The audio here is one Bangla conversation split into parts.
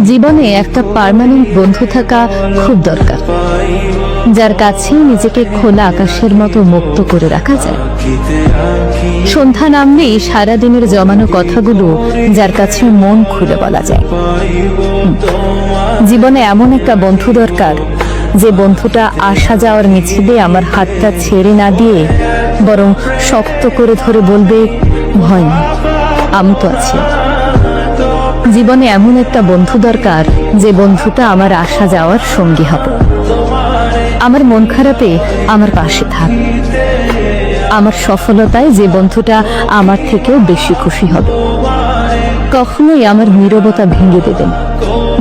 জীবনে একটা পার্মানেন্ট বন্ধু থাকা খুব দরকার, যার কাছে নিজেকে খোলা আকাশের মতো মুক্ত করে রাখা যায়। সন্ধ্যা নামলেই সারাদিনের জমানো কথাগুলো যার কাছে মন খুলে বলা যায়। জীবনে এমন একটা বন্ধু দরকার, যে বন্ধুটা আসা যাওয়ার মিছিলে আমার হাতটা ছেড়ে না দিয়ে বরং শক্ত করে ধরে বলবে, ভয় নেই, আমি তো আছি। জীবনে এমন একটা বন্ধু দরকার, যে বন্ধুটা আমার আসা যাওয়ার সঙ্গী হবে, আমার মন খারাপে আমার পাশে থাক, আমার সফলতায় যে বন্ধুটা আমার থেকেও বেশি খুশি হবে, কখনোই আমার নীরবতা ভেঙে দেবেন।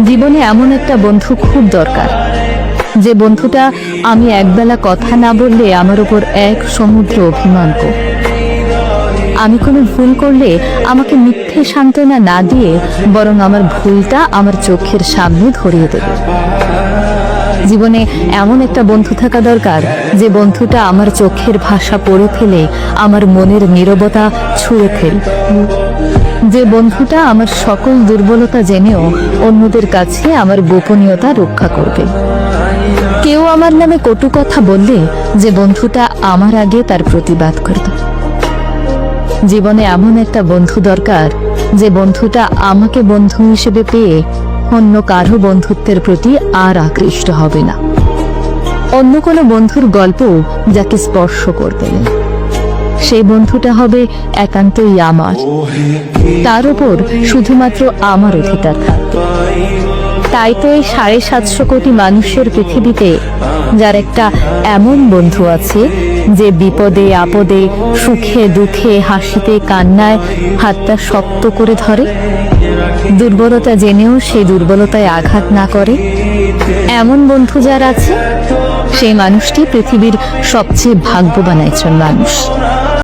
জীবনে এমন একটা বন্ধু খুব দরকার, যে বন্ধুটা আমি একবেলা কথা না বললে আমার উপর এক সমুদ্র অভিমান করবে। আমি কোনো ভুল করলে আমাকে মিথ্যে সান্ত্বনা না দিয়ে বরং আমার ভুলটা আমার চোখের সামনে ধরিয়ে দেবে। জীবনে এমন একটা বন্ধু থাকা দরকার, যে বন্ধুটা আমার চোখের ভাষা পড়ে ফেলে আমার মনের নীরবতা ছুঁয়ে ফেলবে। যে বন্ধুটা আমার সকল দুর্বলতা জেনেও অন্যদের কাছে আমার গোপনীয়তা রক্ষা করবে। কেউ আমার নামে কটু কথা বললে যে বন্ধুটা আমার আগে তার প্রতিবাদ করবে। জীবনে এমন একটা বন্ধু দরকার, যে বন্ধুটা আমাকে বন্ধু হিসেবে পেয়ে অন্য কারো বন্ধুত্বের প্রতি আর আকৃষ্ট হবে না। অন্য কোনো বন্ধুর গল্প যাকে স্পর্শ করবে না, সেই বন্ধুটা হবে একান্তই আমার, তার উপর শুধুমাত্র আমার অধিকার থাকবে। তাই তো এই 750 কোটি মানুষের পৃথিবীতে যার একটা এমন বন্ধু আছে, যে বিপদে আপদে সুখে দুঃখে হাসিতে কান্নায় হাতটা শক্ত করে ধরে, দুর্বলতা জেনেও সেই দুর্বলতায় আঘাত না করে। এমন বন্ধু যার আছে, সেই মানুষটি পৃথিবীর সবচেয়ে ভাগ্যবান একজন মানুষ।